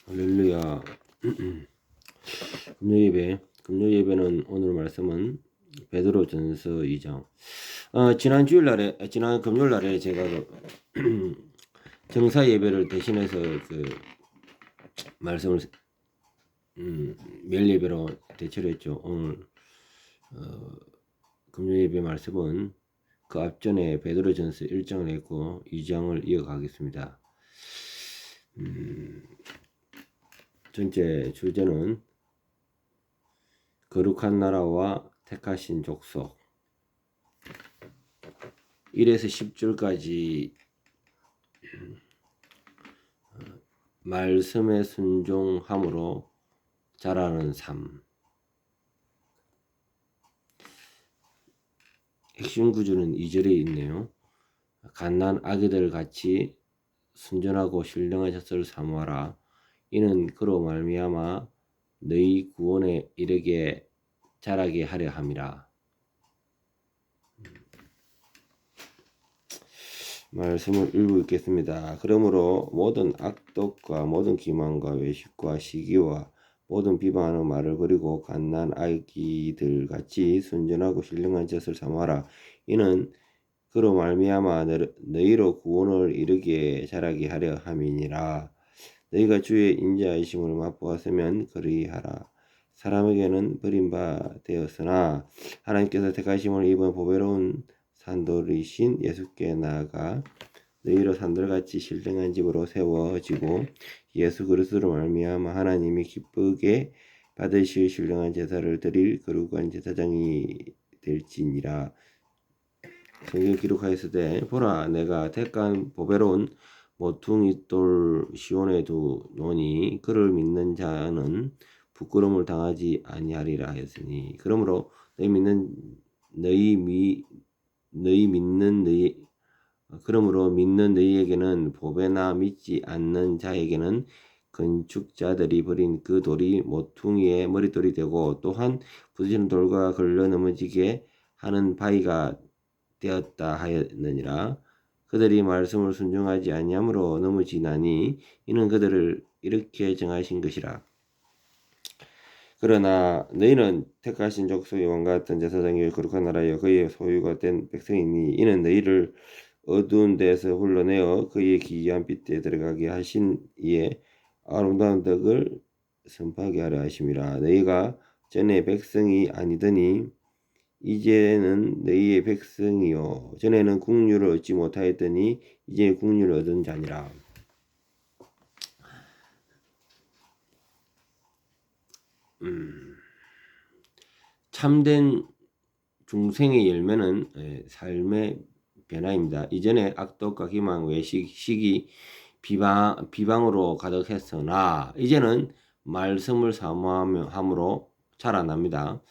할렐루야. 금요예배는 오늘 말씀은 베드로전서 2장. 지난 금요일날에 제가 정사 예배를 대신해서 말씀을 매일 예배로 대체로 했죠. 오늘 금요예배 말씀은 그 앞전에 베드로전서 1장을 했고 2장을 이어가겠습니다. 전체 주제는 거룩한 나라와 택하신 족속 1에서 10절까지 말씀에 순종함으로 자라는 삶. 핵심 구조는 2절에 있네요. 갓난 아기들 같이 순전하고 신령한 젖을 사모하라. 이는 그로 말미암아 너희 구원에 이르게 자라게 하려 함이라. 말씀을 일부 읽겠습니다. 그러므로 모든 악독과 모든 기만과 외식과 시기와 모든 비방하는 말을 버리고 갓난 아기들 같이 순전하고 신령한 젖을 사모하라. 이는 그로 말미암아 너희로 구원을 이르게 자라게 하려 함이니라. 너희가 주의 인자하심을 맛보았으면 그리하라. 사람에게는 버림바 되었으나 하나님께서 택하심을 입은 보배로운 산돌이신 예수께 나아가 너희로 산돌같이 신령한 집으로 세워지고 예수 그리스도로 말미암아 하나님이 기쁘게 받으실 신령한 제사를 드릴 거룩한 제사장이 될지니라. 성경 기록하였으되 보라 내가 택한 보배로운 모퉁이 돌 시온에 두노니 그를 믿는 자는 부끄러움을 당하지 아니하리라 하였으니 그러므로 그러므로 믿는 너희에게는 보배나 믿지 않는 자에게는 건축자들이 버린 그 돌이 모퉁이의 머릿돌이 되고 또한 부딪히는 돌과 걸려 넘어지게 하는 바위가 되었다 하였느니라. 그들이 말씀을 순종하지 아니함으로 넘어지나니 이는 그들을 이렇게 정하신 것이라. 그러나 너희는 택하신 족속의 왕과 같은 제사장이요 거룩한 나라여 그의 소유가 된 백성이니 이는 너희를 어두운 데서 불러내어 그의 기이한 빛에 들어가게 하신 이의 아름다운 덕을 선포하게 하려 하심이라. 너희가 전에 백성이 아니더니 이제는 너희의 백성이요 전에는 국률을 얻지 못하였더니 이제 국률을 얻은 자니라. 참된 중생의 열매는 삶의 변화입니다. 이전에 악독과 기만, 외식, 시기, 비방으로 가득했으나 이제는 말씀을 사모함으로 자라납니다.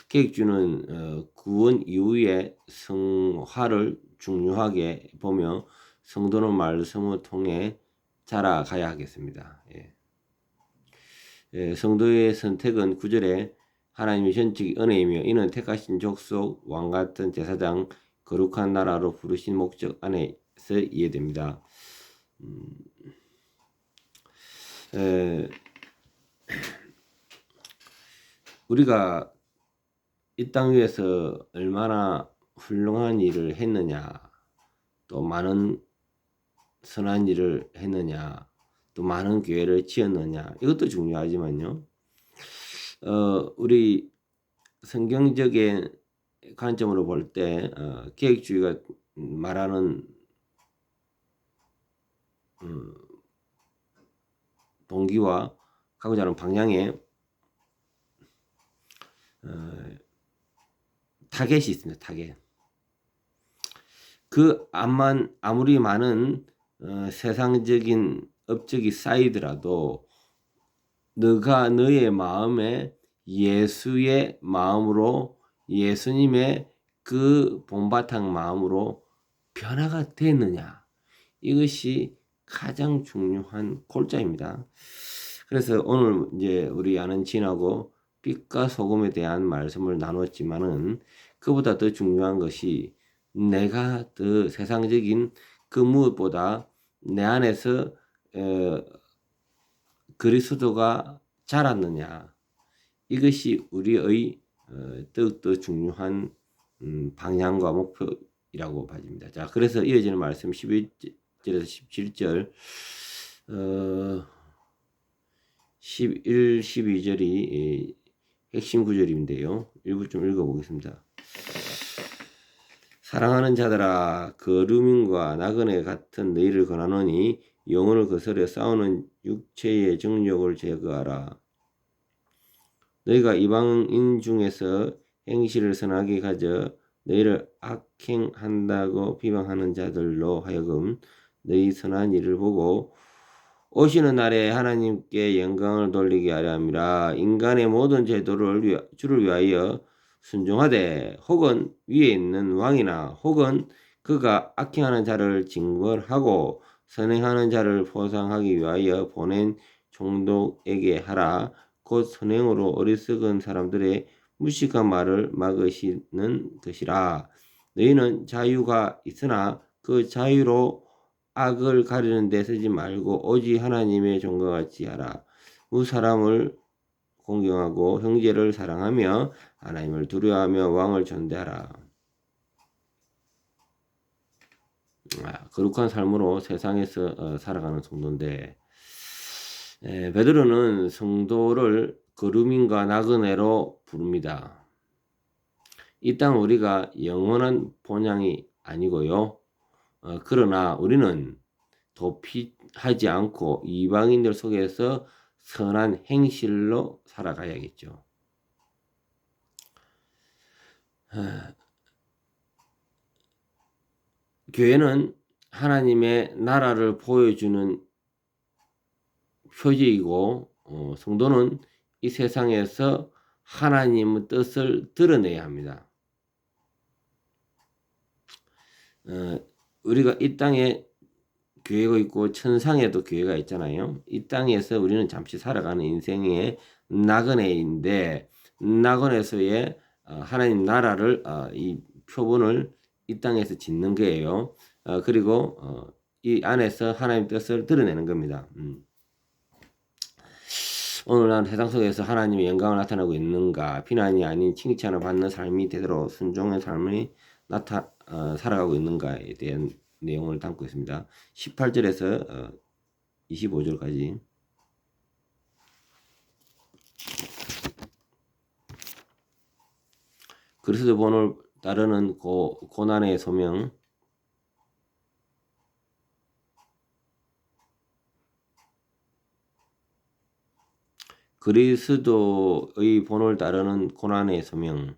계획주는 구원 이후의 성화를 중요하게 보며 성도는 말씀을 통해 자라가야 하겠습니다. 성도의 선택은 9절에 하나님의 전적 은혜이며 이는 택하신 족속 왕같은 제사장 거룩한 나라로 부르신 목적 안에서 이해됩니다. 우리가 이 땅 위에서 얼마나 훌륭한 일을 했느냐, 또 많은 선한 일을 했느냐, 또 많은 교회를 지었느냐, 이것도 중요하지만요. 우리 성경적인 관점으로 볼 때 계획주의가 말하는 동기와 가고자 하는 방향에 타겟이 있습니다. 타겟. 그 아무리 많은 세상적인 업적이 쌓이더라도 너가 너의 마음에 예수의 마음으로 예수님의 그 본바탕 마음으로 변화가 됐느냐, 이것이 가장 중요한 골자입니다. 그래서 오늘 이제 우리 아는 진하고 빛과 소금에 대한 말씀을 나눴지만은 그보다 더 중요한 것이 내가 더 세상적인 그 무엇보다 내 안에서 그리스도가 자랐느냐, 이것이 우리의 더욱더 중요한 방향과 목표이라고 봐집니다. 자, 그래서 이어지는 말씀 11절에서 17절 11, 12절이 핵심 구절인데요. 일부 좀 읽어보겠습니다. 사랑하는 자들아, 거루민과 나그네 같은 너희를 권하노니 영혼을 거스려 싸우는 육체의 정욕을 제거하라. 너희가 이방인 중에서 행실을 선하게 가져 너희를 악행한다고 비방하는 자들로 하여금 너희 선한 일을 보고 오시는 날에 하나님께 영광을 돌리게 하려 함이라. 인간의 모든 제도를 주를 위하여 순종하되 혹은 위에 있는 왕이나 혹은 그가 악행하는 자를 징벌하고 선행하는 자를 보상하기 위하여 보낸 총독에게 하라. 곧 선행으로 어리석은 사람들의 무식한 말을 막으시는 것이라. 너희는 자유가 있으나 그 자유로 악을 가리는 데 쓰지 말고 오직 하나님의 종과 같이 하라. 사람을 공경하고 형제를 사랑하며 하나님을 두려워하며 왕을 존대하라. 거룩한 삶으로 세상에서 살아가는 성도인데, 베드로는 성도를 거루민과 나그네로 부릅니다. 이 땅 우리가 영원한 본향이 아니고요. 그러나 우리는 도피하지 않고 이방인들 속에서 선한 행실로 살아가야겠죠. 교회는 하나님의 나라를 보여주는 표지이고 성도는 이 세상에서 하나님의 뜻을 드러내야 합니다. 우리가 이 땅에 교회가 있고 천상에도 교회가 있잖아요. 이 땅에서 우리는 잠시 살아가는 인생의 나그네인데 나그네에서의 하나님 나라를 이 표본을 이 땅에서 짓는 거예요. 그리고 이 안에서 하나님 뜻을 드러내는 겁니다. 오늘날 세상 속에서 하나님의 영광을 나타내고 있는가, 비난이 아닌 칭찬을 받는 삶이 되도록 순종의 삶이 살아가고 있는가에 대한 내용을 담고 있습니다. 18절에서 25절까지. 그리스도 본을 따르는 고난의 소명. 그리스도의 본을 따르는 고난의 소명.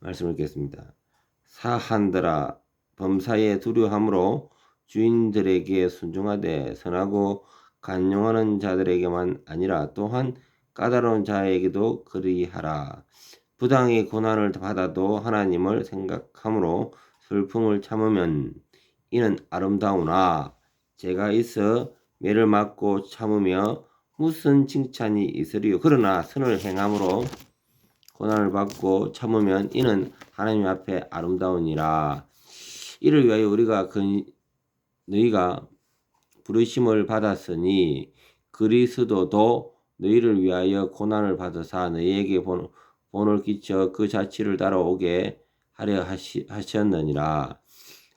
말씀을 읽겠습니다. 사한들아, 범사에 두려함으로 주인들에게 순종하되 선하고 간용하는 자들에게만 아니라 또한 까다로운 자에게도 그리하라. 부당히 고난을 받아도 하나님을 생각함으로 슬픔을 참으면 이는 아름다우나 죄가 있어 매를 맞고 참으며 무슨 칭찬이 있으리요. 그러나 선을 행함으로 고난을 받고 참으면 이는 하나님 앞에 아름다우니라. 이를 위하여 우리가 너희가 부르심을 받았으니 그리스도도 너희를 위하여 고난을 받으사 너희에게 본을 끼쳐 그 자취를 따라오게 하려 하셨느니라.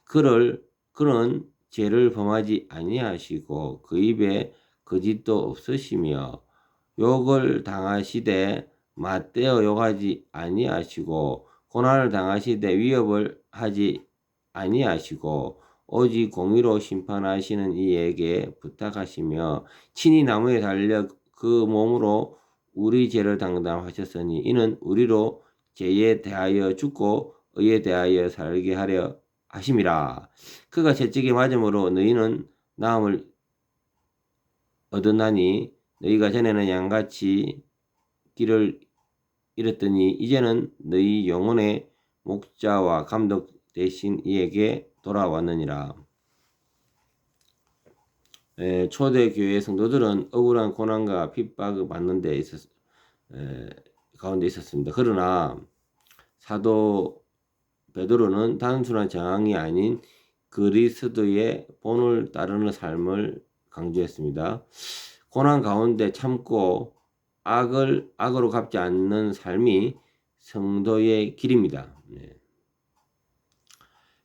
그는 죄를 범하지 아니하시고 그 입에 거짓도 없으시며 욕을 당하시되 맞대어 욕하지 아니하시고 고난을 당하시되 위협을 하지 아니하시고 오직 공의로 심판하시는 이에게 부탁하시며 친히 나무에 달려 그 몸으로 우리 죄를 담당하셨으니 이는 우리로 죄에 대하여 죽고 의에 대하여 살게 하려 하심이라. 그가 채찍에 맞음으로 너희는 나음을 얻었나니 너희가 전에는 양같이 길을 잃었더니 이제는 너희 영혼의 목자와 감독 대신 이에게 돌아왔느니라. 초대 교회 성도들은 억울한 고난과 핍박을 받는 데 가운데 있었습니다. 그러나 사도 베드로는 단순한 정황이 아닌 그리스도의 본을 따르는 삶을 강조했습니다. 고난 가운데 참고 악으로 갚지 않는 삶이 성도의 길입니다. 네.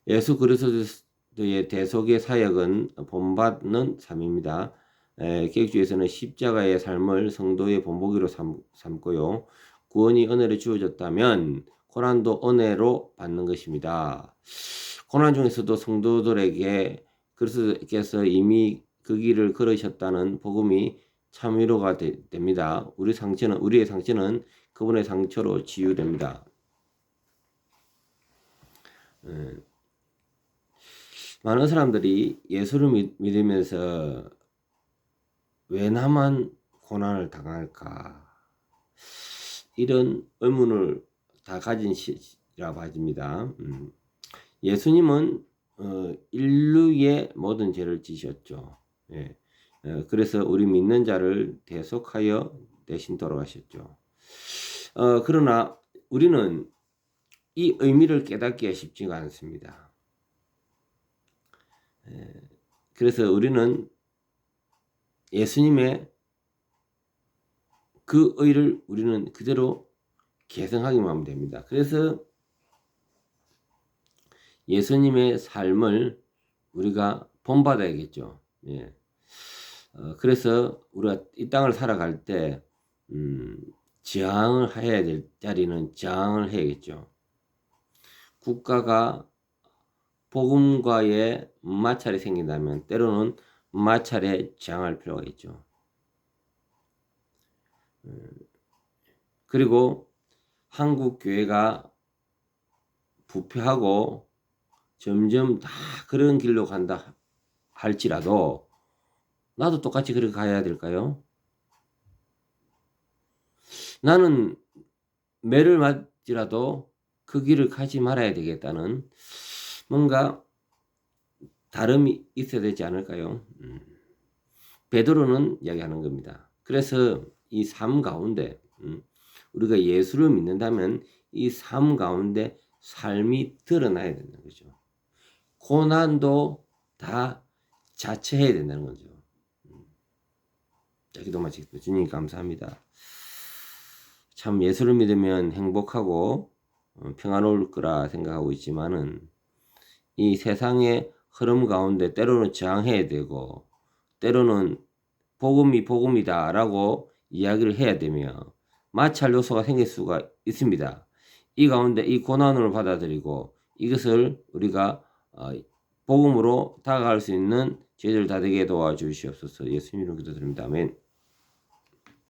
예수 그리스도의 대속의 사역은 본받는 삶입니다. 계획주의에서는 십자가의 삶을 성도의 본보기로 삼고요. 구원이 은혜로 주어졌다면 고난도 은혜로 받는 것입니다. 고난 중에서도 성도들에게 그리스도께서 이미 그 길을 걸으셨다는 복음이 참 위로가 됩니다. 우리의 상처는 그분의 상처로 치유됩니다. 많은 사람들이 예수를 믿으면서 왜 나만 고난을 당할까? 이런 의문을 다 가진 시라고 하십니다. 예수님은 인류의 모든 죄를 지셨죠. 예. 그래서 우리 믿는 자를 대속하여 대신 돌아가셨죠. 그러나 우리는 이 의미를 깨닫기가 쉽지가 않습니다. 그래서 우리는 예수님의 그 의를 우리는 그대로 계승하기만 하면 됩니다. 그래서 예수님의 삶을 우리가 본받아야겠죠. 예. 그래서 우리가 이 땅을 살아갈 때 저항을 해야 될 자리는 저항을 해야겠죠. 국가가 복음과의 마찰이 생긴다면 때로는 마찰에 저항할 필요가 있죠. 그리고 한국 교회가 부패하고 점점 다 그런 길로 간다 할지라도 나도 똑같이 그렇게 가야 될까요? 나는 매를 맞지라도 그 길을 가지 말아야 되겠다는 뭔가 다름이 있어야 되지 않을까요? 베드로는 이야기하는 겁니다. 그래서 이 삶 가운데 우리가 예수를 믿는다면 이 삶 가운데 삶이 드러나야 된다는 거죠. 고난도 다 자처해야 된다는 거죠. 자, 기도 마치겠습니다. 주님 감사합니다. 참 예수를 믿으면 행복하고 평안할 거라 생각하고 있지만은 이 세상의 흐름 가운데 때로는 저항해야 되고 때로는 복음이 복음이다라고 이야기를 해야 되며 마찰 요소가 생길 수가 있습니다. 이 가운데 이 고난을 받아들이고 이것을 우리가 복음으로 다가갈 수 있는 저희들 다 되게 도와주시옵소서. 예수님으로 기도드립니다. 아멘.